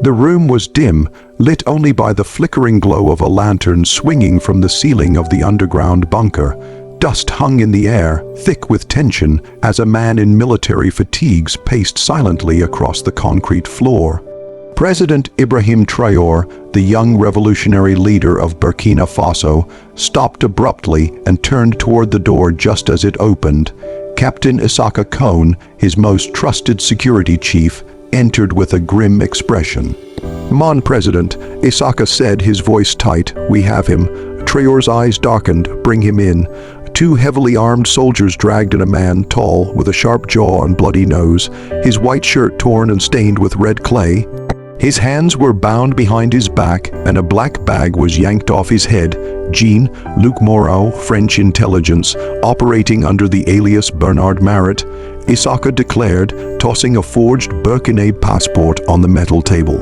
The room was dim, lit only by the flickering glow of a lantern swinging from the ceiling of the underground bunker. Dust hung in the air, thick with tension, as a man in military fatigues paced silently across the concrete floor. President Ibrahim Traore, the young revolutionary leader of Burkina Faso, stopped abruptly and turned toward the door just as it opened. Captain Isaka Kone, his most trusted security chief, entered with a grim expression. "Mon President," Isaka said, his voice tight, "we have him." Traore's eyes darkened. "Bring him in." Two heavily armed soldiers dragged in a man, tall, with a sharp jaw and bloody nose, his white shirt torn and stained with red clay. His hands were bound behind his back, and a black bag was yanked off his head. Jean-Luc Moreau, French intelligence, operating under the alias Bernard Marat, Isaka declared, tossing a forged Burkina passport on the metal table.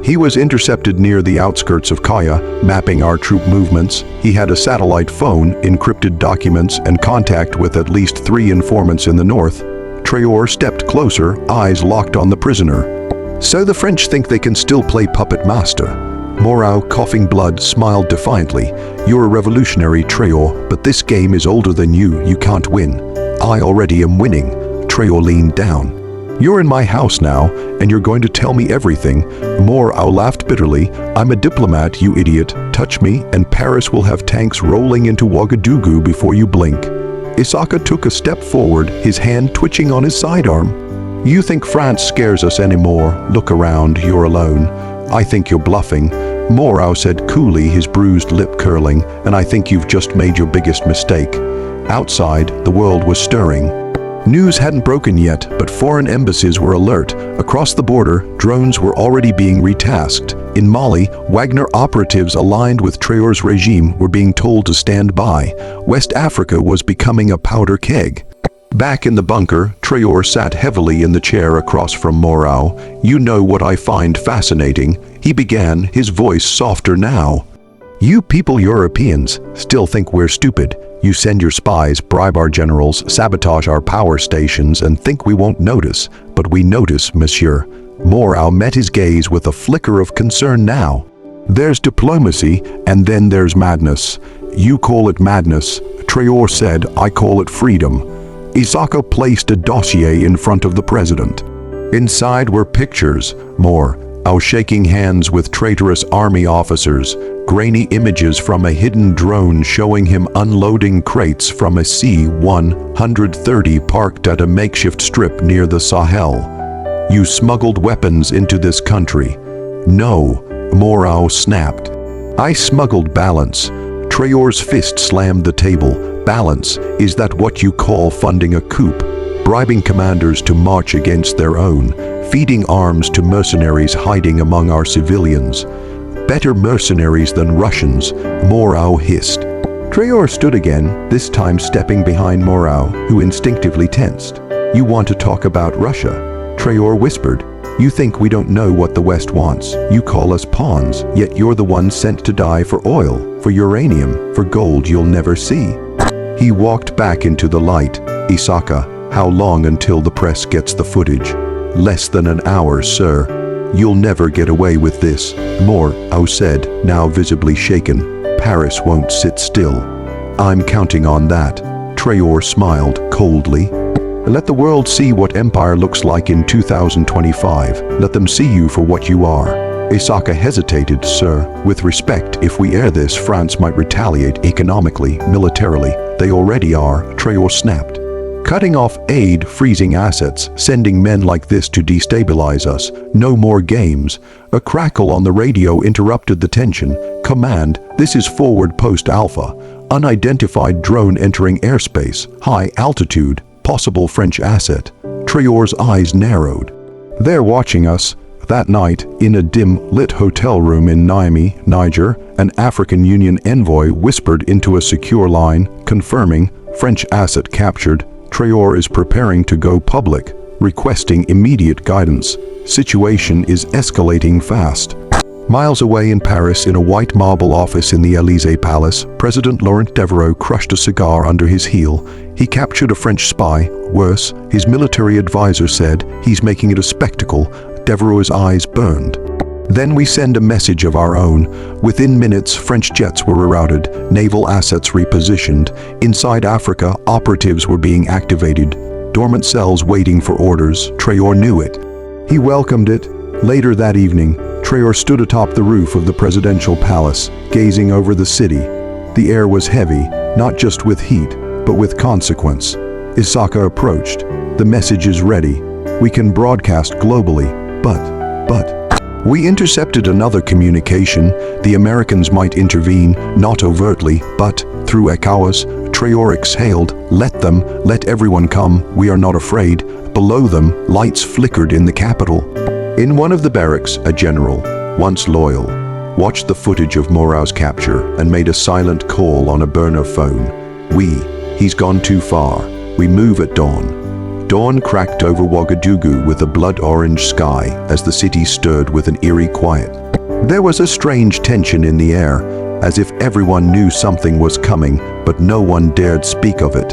He was intercepted near the outskirts of Kaya, mapping our troop movements. He had a satellite phone, encrypted documents, and contact with at least 3 informants in the north. Traore stepped closer, eyes locked on the prisoner. "So the French think they can still play puppet master?" Moreau, coughing blood, smiled defiantly. "You're a revolutionary, Traore, but this game is older than you. You can't win." "I already am winning." Traore leaned down. "You're in my house now, and you're going to tell me everything." Moreau laughed bitterly. "I'm a diplomat, you idiot. Touch me, and Paris will have tanks rolling into Ouagadougou before you blink." Isaka took a step forward, his hand twitching on his sidearm. "You think France scares us anymore? Look around, you're alone." "I think you're bluffing," Moreau said coolly, his bruised lip curling, "and I think you've just made your biggest mistake." Outside, the world was stirring. News hadn't broken yet, but foreign embassies were alert. Across the border, drones were already being retasked. In Mali, Wagner operatives aligned with Traore's regime were being told to stand by. West Africa was becoming a powder keg. Back in the bunker, Traore sat heavily in the chair across from Moreau. "You know what I find fascinating," he began, his voice softer now. "You people Europeans still think we're stupid. You send your spies, bribe our generals, sabotage our power stations, and think we won't notice. But we notice, monsieur." Moreau met his gaze with a flicker of concern now. "There's diplomacy, and then there's madness." "You call it madness," Traore said. "I call it freedom." Isaka placed a dossier in front of the president. Inside were pictures, Moreau shaking hands with traitorous army officers, grainy images from a hidden drone showing him unloading crates from a C-130 parked at a makeshift strip near the Sahel. "You smuggled weapons into this country." "No," Moreau snapped. "I smuggled balance." Traore's fist slammed the table. "Balance, is that what you call funding a coup? Bribing commanders to march against their own, feeding arms to mercenaries hiding among our civilians. Better mercenaries than Russians," Moreau hissed. Traore stood again, this time stepping behind Moreau, who instinctively tensed. "You want to talk about Russia?" Traore whispered. "You think we don't know what the West wants. You call us pawns, yet you're the ones sent to die for oil, for uranium, for gold you'll never see." He walked back into the light. "Isaka, how long until the press gets the footage?" "Less than an hour, sir." "You'll never get away with this," Moreau said, now visibly shaken. "Paris won't sit still." "I'm counting on that." Traore smiled coldly. "Let the world see what empire looks like in 2025. Let them see you for what you are." Isaka hesitated. "Sir, with respect, if we air this, France might retaliate economically, militarily. They already are," Traore snapped. "Cutting off aid, freezing assets, sending men like this to destabilize us. No more games." A crackle on the radio interrupted the tension. "Command, this is forward post Alpha. Unidentified drone entering airspace. High altitude. Possible French asset." Traore's eyes narrowed. "They're watching us." That night, in a dim-lit hotel room in Niamey, Niger, an African Union envoy whispered into a secure line, confirming, "French asset captured. Traore is preparing to go public, requesting immediate guidance. Situation is escalating fast." Miles away in Paris, in a white marble office in the Élysée Palace, President Laurent Devereux crushed a cigar under his heel. He captured a French spy. Worse, his military advisor said, "He's making it a spectacle." Devereux's eyes burned. Then we send a message of our own. Within minutes, French jets were rerouted, naval assets repositioned. Inside Africa, operatives were being activated. Dormant cells waiting for orders. Traore knew it. He welcomed it. Later that evening, Traore stood atop the roof of the presidential palace, gazing over the city. The air was heavy, not just with heat, but with consequence. Isaka approached. The message is ready. We can broadcast globally, but... We intercepted another communication. The Americans might intervene, not overtly, but through ECOWAS. Traore exhaled. Let everyone come. We are not afraid. Below them, lights flickered in the capital. In one of the barracks, a general, once loyal, watched the footage of Moreau's capture and made a silent call on a burner phone. He's gone too far. We move at dawn. Dawn cracked over Ouagadougou with a blood-orange sky as the city stirred with an eerie quiet. There was a strange tension in the air, as if everyone knew something was coming, but no one dared speak of it.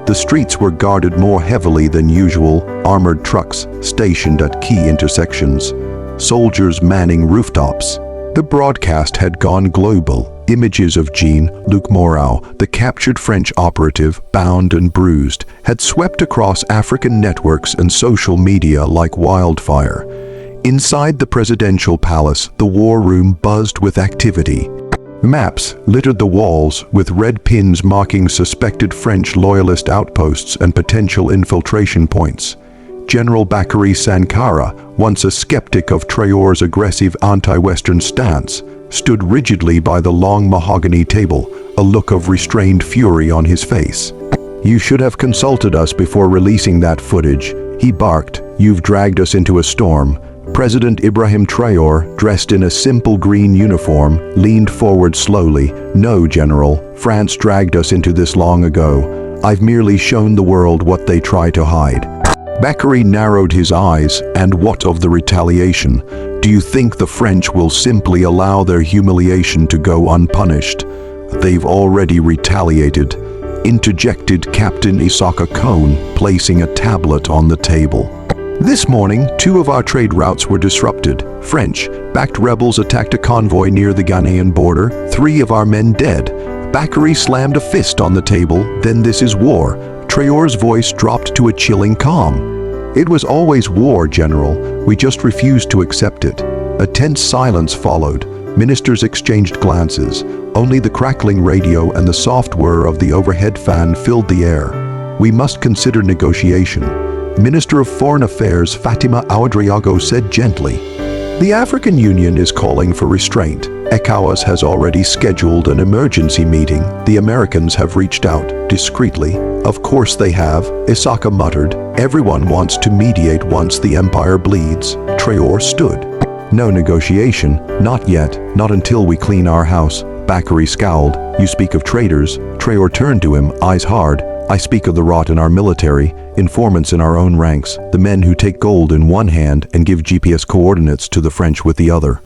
The streets were guarded more heavily than usual, armored trucks stationed at key intersections, soldiers manning rooftops. The broadcast had gone global. Images of Jean-Luc Moreau, the captured French operative, bound and bruised, had swept across African networks and social media like wildfire. Inside the presidential palace, the war room buzzed with activity. Maps littered the walls with red pins marking suspected French loyalist outposts and potential infiltration points. General Bakary Sankara, once a skeptic of Traore's aggressive anti-Western stance, stood rigidly by the long mahogany table, a look of restrained fury on his face. "You should have consulted us before releasing that footage," he barked. "You've dragged us into a storm." President Ibrahim Traore, dressed in a simple green uniform, leaned forward slowly. "No, General, France dragged us into this long ago. I've merely shown the world what they try to hide." Bakary narrowed his eyes. "And what of the retaliation? Do you think the French will simply allow their humiliation to go unpunished?" "They've already retaliated," interjected Captain Isaka Kone, placing a tablet on the table. "This morning, 2 of our trade routes were disrupted. French-backed rebels attacked a convoy near the Ghanaian border. 3 of our men dead." Bakary slammed a fist on the table. "Then this is war." Traore's voice dropped to a chilling calm. "It was always war, General. We just refused to accept it." A tense silence followed. Ministers exchanged glances. Only the crackling radio and the soft whir of the overhead fan filled the air. "We must consider negotiation," Minister of Foreign Affairs Fatima Ouedraogo said gently. "The African Union is calling for restraint. ECOWAS has already scheduled an emergency meeting. The Americans have reached out, discreetly." "Of course they have," Isaka muttered. "Everyone wants to mediate once the empire bleeds." Traore stood. "No negotiation, not yet, not until we clean our house." Bakary scowled. "You speak of traitors." Traore turned to him, eyes hard. "I speak of the rot in our military, informants in our own ranks, the men who take gold in one hand and give GPS coordinates to the French with the other."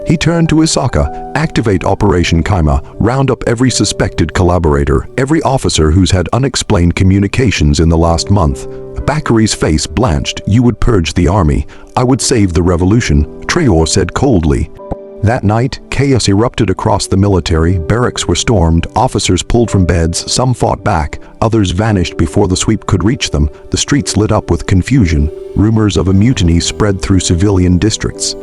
He turned to Isaka. "Activate Operation Kaima. Round up every suspected collaborator, every officer who's had unexplained communications in the last month." Bakary's face blanched. "You would purge the army. I would save the revolution," Traore said coldly. That night, chaos erupted across the military. Barracks were stormed, officers pulled from beds, some fought back, others vanished before the sweep could reach them. The streets lit up with confusion. Rumors of a mutiny spread through civilian districts.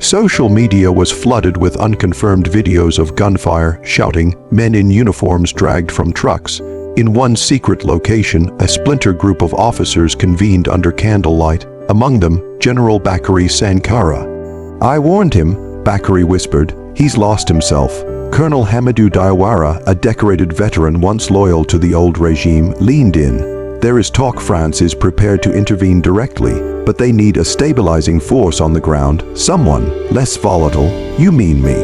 Social media was flooded with unconfirmed videos of gunfire, shouting, men in uniforms dragged from trucks. In one secret location, a splinter group of officers convened under candlelight, among them General Bakary Sankara. "I warned him," Bakary whispered. "He's lost himself." Colonel Hamidou Diawara, a decorated veteran once loyal to the old regime, leaned in. "There is talk France is prepared to intervene directly, but they need a stabilizing force on the ground, someone less volatile." "You mean me?"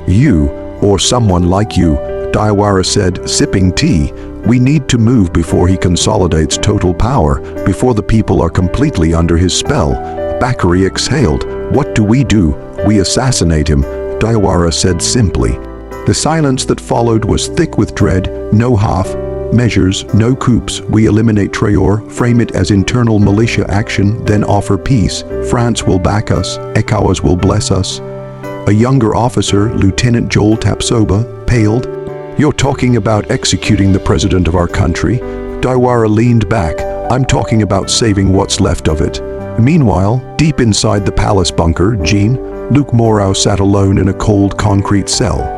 "You, or someone like you," Diawara said, sipping tea. "We need to move before he consolidates total power, before the people are completely under his spell." Bakary exhaled. "What do? We assassinate him," Diawara said simply. The silence that followed was thick with dread. "No half measures, no coups. We eliminate Traore, frame it as internal militia action, then offer peace. France will back us. ECOWAS will bless us." A younger officer, Lieutenant Joel Tapsoba, paled. "You're talking about executing the president of our country?" Daiwara leaned back. "I'm talking about saving what's left of it." Meanwhile, deep inside the palace bunker, Jean-Luc Moreau sat alone in a cold concrete cell.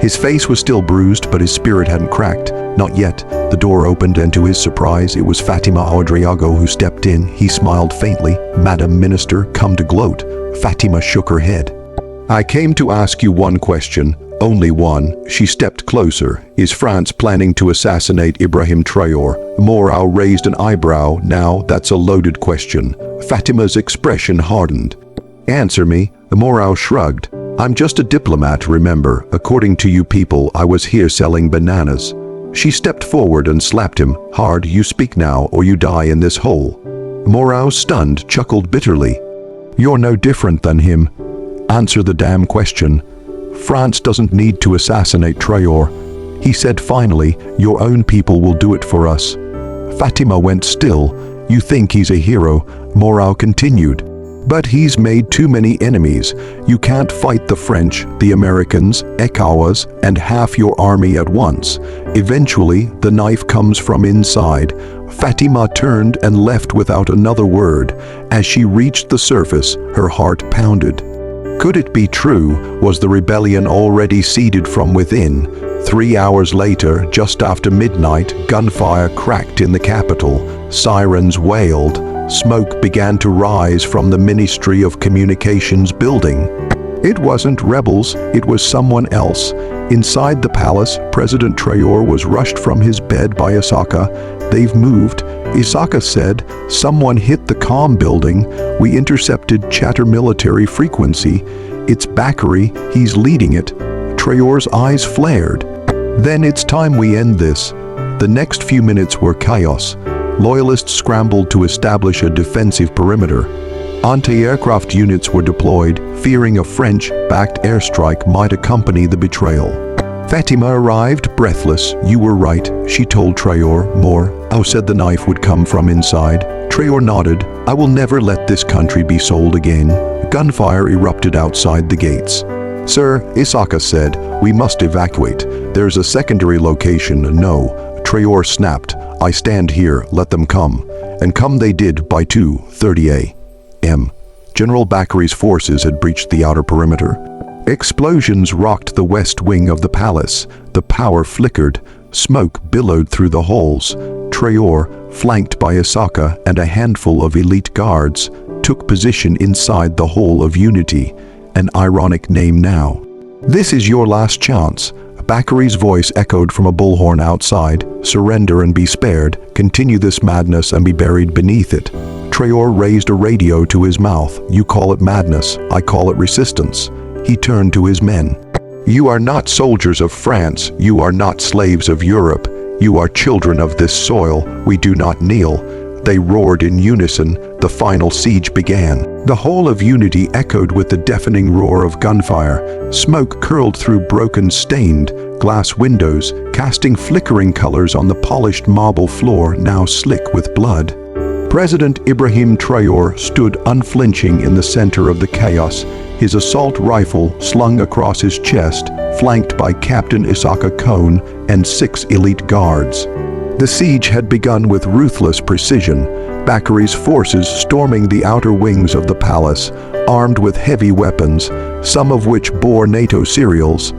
His face was still bruised, but his spirit hadn't cracked. Not yet. The door opened, and to his surprise, it was Fatima Ouedraogo who stepped in. He smiled faintly. "Madam Minister, come to gloat." Fatima shook her head. "I came to ask you one question. Only one." She stepped closer. "Is France planning to assassinate Ibrahim Traore?" Moreau raised an eyebrow. "Now, that's a loaded question." Fatima's expression hardened. "Answer me." Moreau shrugged. "I'm just a diplomat, remember. According to you people, I was here selling bananas." She stepped forward and slapped him hard. "You speak now, or you die in this hole." Moreau, stunned, chuckled bitterly. "You're no different than him. Answer the damn question." "France doesn't need to assassinate Traore," he said finally. "Your own people will do it for us." Fatima went still. "You think he's a hero," Moreau continued. "But he's made too many enemies. You can't fight the French, the Americans, ECOWAS, and half your army at once. Eventually, the knife comes from inside." Fatima turned and left without another word. As she reached the surface, her heart pounded. Could it be true? Was the rebellion already seeded from within? 3 hours later, just after midnight, gunfire cracked in the capital. Sirens wailed. Smoke began to rise from the Ministry of Communications building. It wasn't rebels, it was someone else. Inside the palace, President Traore was rushed from his bed by Isaka. "They've moved," Isaka said. "Someone hit the comm building. We intercepted chatter military frequency. It's Bakary, he's leading it." Traore's eyes flared. "Then it's time we end this." The next few minutes were chaos. Loyalists scrambled to establish a defensive perimeter. Anti-aircraft units were deployed, fearing a French-backed airstrike might accompany the betrayal. Fatima arrived, breathless. "You were right," she told Traore. "Moreau said the knife would come from inside." Traore nodded. "I will never let this country be sold again." Gunfire erupted outside the gates. "Sir," Isaka said, "we must evacuate. There's a secondary location." "No," Traore snapped. "I stand here, let them come." And come they did by 2:30 a.m. General Bakary's forces had breached the outer perimeter. Explosions rocked the west wing of the palace. The power flickered. Smoke billowed through the halls. Traore, flanked by Isaka and a handful of elite guards, took position inside the Hall of Unity, an ironic name now. "This is your last chance." Bakary's voice echoed from a bullhorn outside. "Surrender and be spared. Continue this madness and be buried beneath it." Traore raised a radio to his mouth. "You call it madness, I call it resistance." He turned to his men. "You are not soldiers of France. You are not slaves of Europe. You are children of this soil. We do not kneel." They roared in unison. The final siege began. The Hall of Unity echoed with the deafening roar of gunfire. Smoke curled through broken, stained glass windows, casting flickering colors on the polished marble floor, now slick with blood. President Ibrahim Traore stood unflinching in the center of the chaos, his assault rifle slung across his chest, flanked by Captain Isaka Kone and 6 elite guards. The siege had begun with ruthless precision. Bakary's forces storming the outer wings of the palace, armed with heavy weapons, some of which bore NATO serials.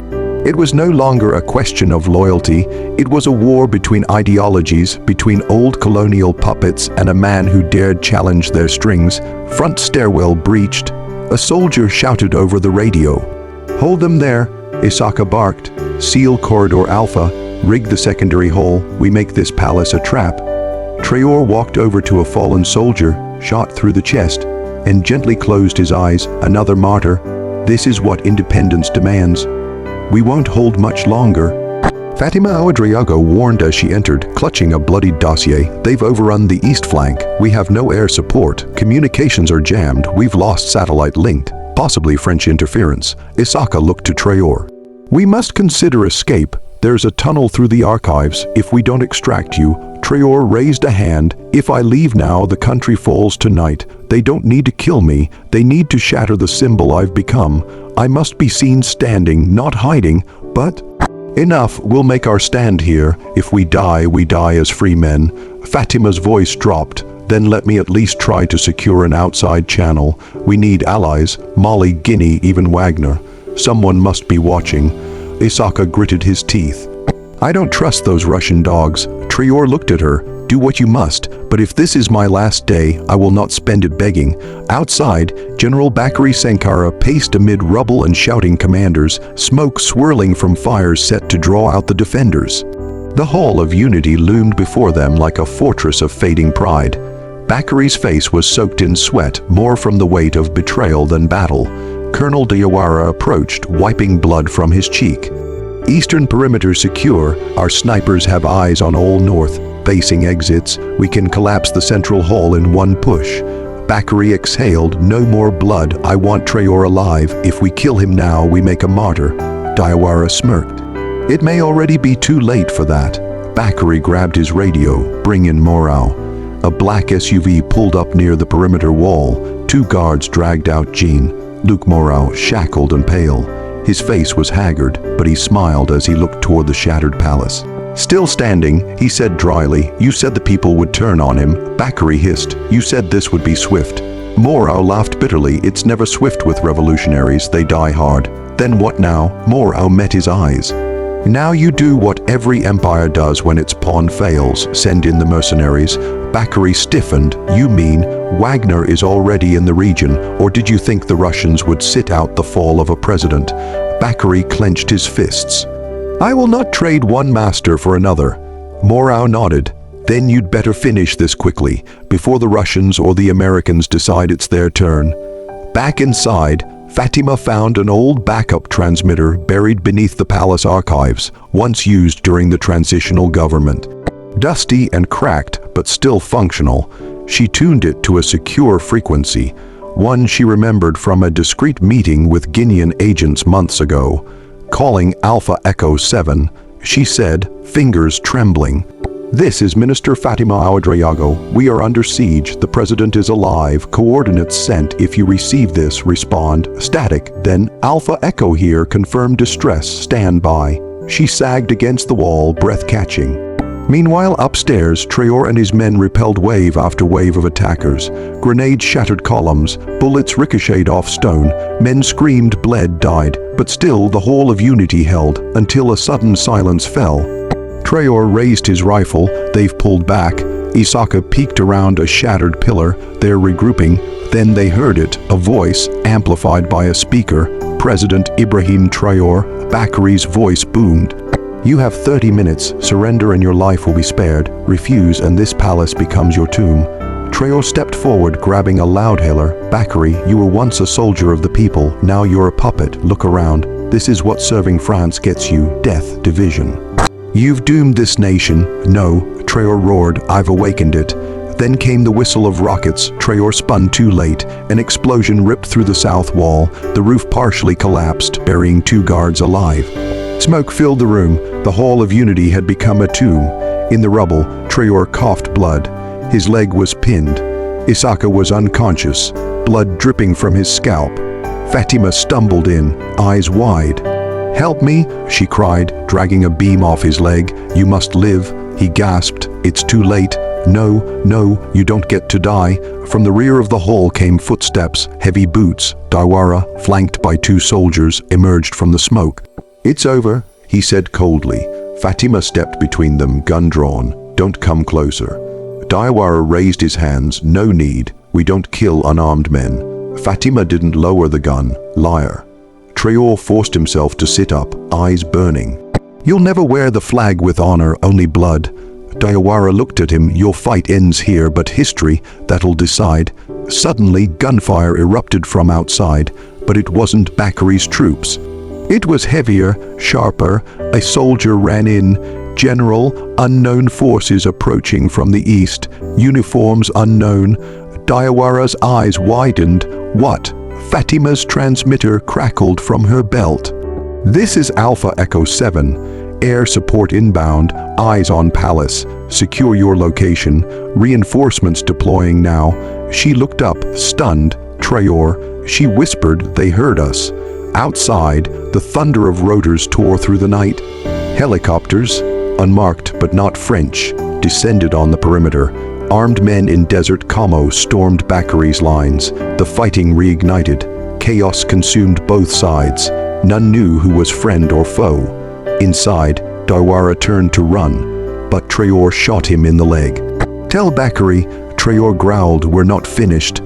It was no longer a question of loyalty. It was a war between ideologies, between old colonial puppets and a man who dared challenge their strings. Front stairwell breached. A soldier shouted over the radio. "Hold them there," Isaka barked. "Seal Corridor Alpha. Rig the secondary hole. We make this palace a trap." Traore walked over to a fallen soldier, shot through the chest, and gently closed his eyes. "Another martyr. This is what independence demands. We won't hold much longer." Fatima Ouedraogo warned as she entered, clutching a bloodied dossier. "They've overrun the east flank. We have no air support. Communications are jammed. We've lost satellite link. Possibly French interference." Isaka looked to Traore. "We must consider escape. There's a tunnel through the archives. If we don't extract you." Traore raised a hand. "If I leave now, the country falls tonight. They don't need to kill me. They need to shatter the symbol I've become. I must be seen standing, not hiding, but... Enough, we'll make our stand here. If we die as free men. Fatima's voice dropped. Then let me at least try to secure an outside channel. We need allies, Mali, Guinea, even Wagner. Someone must be watching. Isaka gritted his teeth. I don't trust those Russian dogs. Traore looked at her. Do what you must, but if this is my last day, I will not spend it begging. Outside, General Bakary Sankara paced amid rubble and shouting commanders, smoke swirling from fires set to draw out the defenders. The Hall of Unity loomed before them like a fortress of fading pride. Bakary's face was soaked in sweat, more from the weight of betrayal than battle. Colonel Diawara approached, wiping blood from his cheek. Eastern perimeter secure, our snipers have eyes on all north. Facing exits, we can collapse the central hall in one push. Bakary exhaled, no more blood, I want Traore alive. If we kill him now, we make a martyr. Diawara smirked. It may already be too late for that. Bakary grabbed his radio, bring in Moreau. A black SUV pulled up near the perimeter wall. 2 guards dragged out Jean-Luc Moreau, shackled and pale. His face was haggard, but he smiled as he looked toward the shattered palace. Still standing, he said dryly, you said the people would turn on him. Bakary hissed, you said this would be swift. Moreau laughed bitterly, it's never swift with revolutionaries, they die hard. Then what now? Moreau met his eyes. Now you do what every empire does when its pawn fails, send in the mercenaries. Bakary stiffened, you mean Wagner is already in the region, or did you think the Russians would sit out the fall of a president? Bakary clenched his fists. I will not trade one master for another. Moreau nodded. Then you'd better finish this quickly, before the Russians or the Americans decide it's their turn. Back inside, Fatima found an old backup transmitter buried beneath the palace archives, once used during the transitional government. Dusty and cracked, but still functional, she tuned it to a secure frequency, one she remembered from a discreet meeting with Guinean agents months ago. Calling Alpha Echo 7, she said, fingers trembling. This is Minister Fatima Ouedraogo. We are under siege. The president is alive. Coordinates sent. If you receive this, respond. Static. Then Alpha Echo here. Confirm distress. Stand by. She sagged against the wall, breath catching. Meanwhile, upstairs, Traore and his men repelled wave after wave of attackers. Grenades shattered columns, bullets ricocheted off stone, men screamed, bled, died, but still the Hall of Unity held, until a sudden silence fell. Traore raised his rifle, they've pulled back. Isaka peeked around a shattered pillar, they're regrouping. Then they heard it, a voice, amplified by a speaker. President Ibrahim Traore, Bakary's voice boomed. You have 30 minutes, surrender and your life will be spared. Refuse and this palace becomes your tomb. Traore stepped forward, grabbing a loudhailer. Bakary, you were once a soldier of the people, now you're a puppet. Look around. This is what serving France gets you, death, division. You've doomed this nation. No, Traore roared, I've awakened it. Then came the whistle of rockets. Traore spun too late. An explosion ripped through the south wall. The roof partially collapsed, burying 2 guards alive. Smoke filled the room. The Hall of Unity had become a tomb. In the rubble, Traore coughed blood. His leg was pinned. Isaka was unconscious, blood dripping from his scalp. Fatima stumbled in, eyes wide. Help me, she cried, dragging a beam off his leg. You must live. He gasped. It's too late. No, you don't get to die. From the rear of the hall came footsteps, heavy boots. Diawara, flanked by 2 soldiers, emerged from the smoke. It's over, he said coldly. Fatima stepped between them, gun drawn. Don't come closer. Diawara raised his hands. No need. We don't kill unarmed men. Fatima didn't lower the gun. Liar. Traore forced himself to sit up, eyes burning. You'll never wear the flag with honor, only blood. Diawara looked at him. Your fight ends here, but history, that'll decide. Suddenly, gunfire erupted from outside, but it wasn't Bakary's troops. It was heavier, sharper. A soldier ran in. General, unknown forces approaching from the east. Uniforms unknown. Diawara's eyes widened. What? Fatima's transmitter crackled from her belt. This is Alpha Echo 7. Air support inbound. Eyes on palace. Secure your location. Reinforcements deploying now. She looked up, stunned. Traore. She whispered, they heard us. Outside, the thunder of rotors tore through the night. Helicopters, unmarked but not French, descended on the perimeter. Armed men in desert camo stormed Bakari's lines. The fighting reignited. Chaos consumed both sides. None knew who was friend or foe. Inside, Darwara turned to run, but Traore shot him in the leg. "Tell Bakari," Traore growled, "we're not finished."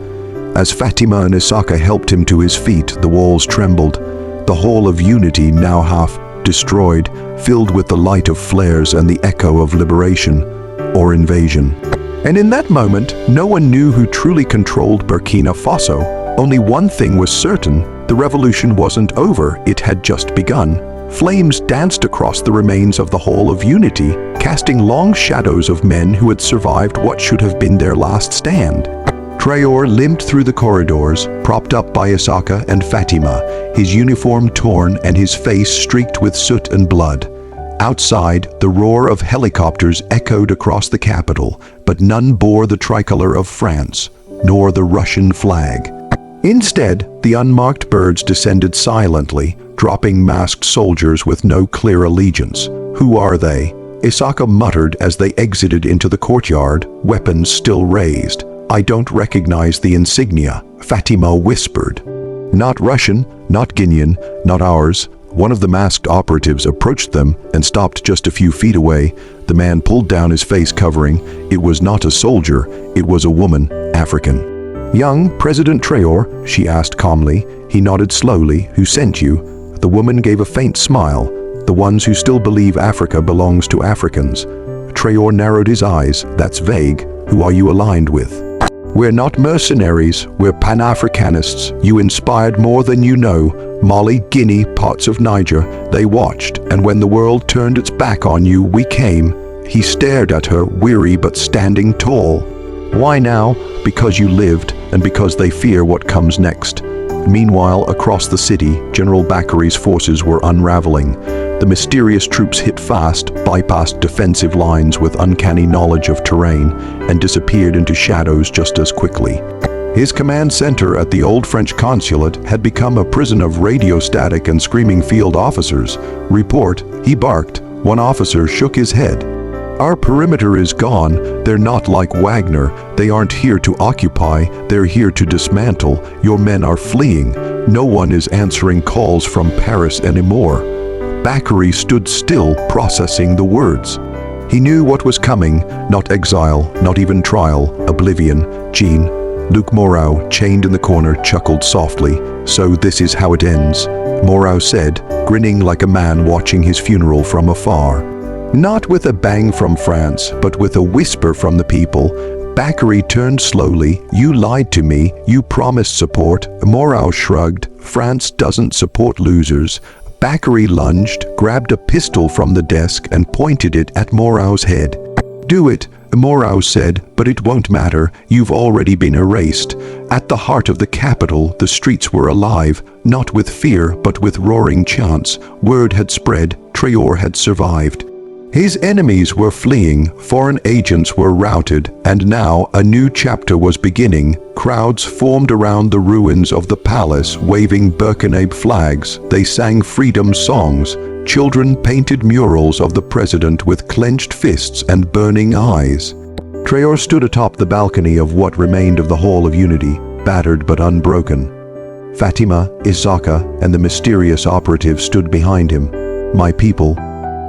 As Fatima and Isaka helped him to his feet, the walls trembled. The Hall of Unity, now half destroyed, filled with the light of flares and the echo of liberation or invasion. And in that moment, no one knew who truly controlled Burkina Faso. Only one thing was certain: the revolution wasn't over, it had just begun. Flames danced across the remains of the Hall of Unity, casting long shadows of men who had survived what should have been their last stand. Traore limped through the corridors, propped up by Isaka and Fatima, his uniform torn and his face streaked with soot and blood. Outside, the roar of helicopters echoed across the capital, but none bore the tricolor of France, nor the Russian flag. Instead, the unmarked birds descended silently, dropping masked soldiers with no clear allegiance. "Who are they?" Isaka muttered as they exited into the courtyard, weapons still raised. "I don't recognize the insignia," Fatima whispered. "Not Russian, not Guinean, not ours." One of the masked operatives approached them and stopped just a few feet away. The man pulled down his face covering. It was not a soldier, it was a woman, African. "Young President Traore?" she asked calmly. He nodded slowly. "Who sent you?" The woman gave a faint smile. "The ones who still believe Africa belongs to Africans." Traore narrowed his eyes. "That's vague. Who are you aligned with?" "We're not mercenaries, we're Pan-Africanists. You inspired more than you know. Mali, Guinea, parts of Niger, they watched, and when the world turned its back on you, we came." He stared at her, weary but standing tall. "Why now?" "Because you lived, and because they fear what comes next." Meanwhile, across the city, General Bakari's forces were unraveling. The mysterious troops hit fast, bypassed defensive lines with uncanny knowledge of terrain, and disappeared into shadows just as quickly. His command center at the old French consulate had become a prison of radio static and screaming field officers. "Report," he barked. One officer shook his head. "Our perimeter is gone. They're not like Wagner. They aren't here to occupy. They're here to dismantle. Your men are fleeing. No one is answering calls from Paris anymore." Bakari stood still, processing the words. He knew what was coming, not exile, not even trial, oblivion. Jean-Luc Moreau, chained in the corner, chuckled softly. "So this is how it ends," Moreau said, grinning like a man watching his funeral from afar. Not with a bang from France, but with a whisper from the people. Bakari turned slowly. "You lied to me. You promised support." Moreau shrugged. "France doesn't support losers." Bakari lunged, grabbed a pistol from the desk and pointed it at Moreau's head. "Do it," Moreau said, "but it won't matter. You've already been erased." At the heart of the capital, the streets were alive, not with fear, but with roaring chants. Word had spread. Traore had survived. His enemies were fleeing, foreign agents were routed, and now a new chapter was beginning. Crowds formed around the ruins of the palace, waving Burkina flags. They sang freedom songs. Children painted murals of the president with clenched fists and burning eyes. Traore stood atop the balcony of what remained of the Hall of Unity, battered but unbroken. Fatima, Isaka, and the mysterious operative stood behind him. "My people,"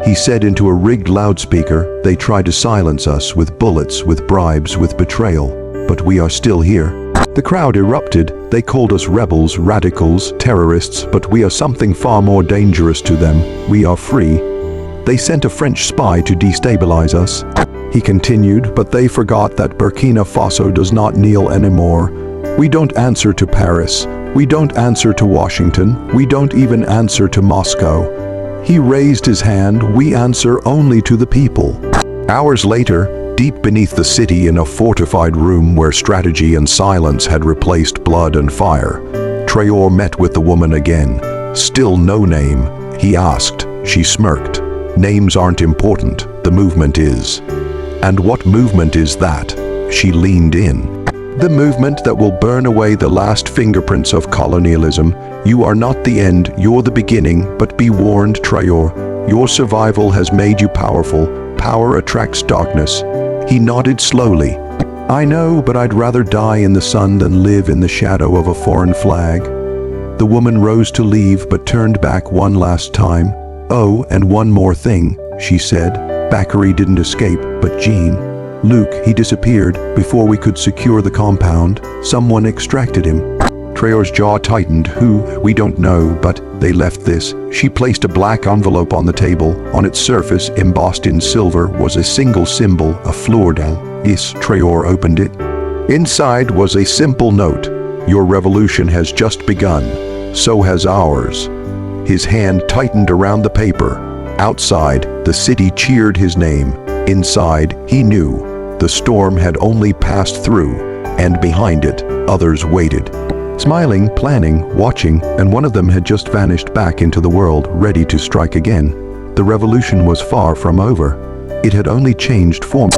he said into a rigged loudspeaker, "they tried to silence us with bullets, with bribes, with betrayal. But we are still here." The crowd erupted. They called us rebels, radicals, terrorists, but we are something far more dangerous to them. We are free. They sent a French spy to destabilize us. He continued, but they forgot that Burkina Faso does not kneel anymore. We don't answer to Paris. We don't answer to Washington. We don't even answer to Moscow. He raised his hand. "We answer only to the people." Hours later, deep beneath the city in a fortified room where strategy and silence had replaced blood and fire, Traore met with the woman again. "Still no name?" he asked. She smirked. "Names aren't important. The movement is." "And what movement is that?" She leaned in. The movement that will burn away the last fingerprints of colonialism. You are not the end, you're the beginning, but be warned, Traore. Your survival has made you powerful. Power attracts darkness. He nodded slowly. I know, but I'd rather die in the sun than live in the shadow of a foreign flag. The woman rose to leave but turned back one last time. Oh, and one more thing, she said. Bakary didn't escape, but Jean-Luc, he disappeared before we could secure the compound. Someone extracted him. Traore's jaw tightened. Who? We don't know, but they left this. She placed a black envelope on the table. On its surface, embossed in silver, was a single symbol, a fleur de lis. Traore opened it. Inside was a simple note. Your revolution has just begun. So has ours. His hand tightened around the paper. Outside, the city cheered his name. Inside, he knew. The storm had only passed through, and behind it, others waited. Smiling, planning, watching, and one of them had just vanished back into the world, ready to strike again. The revolution was far from over. It had only changed form.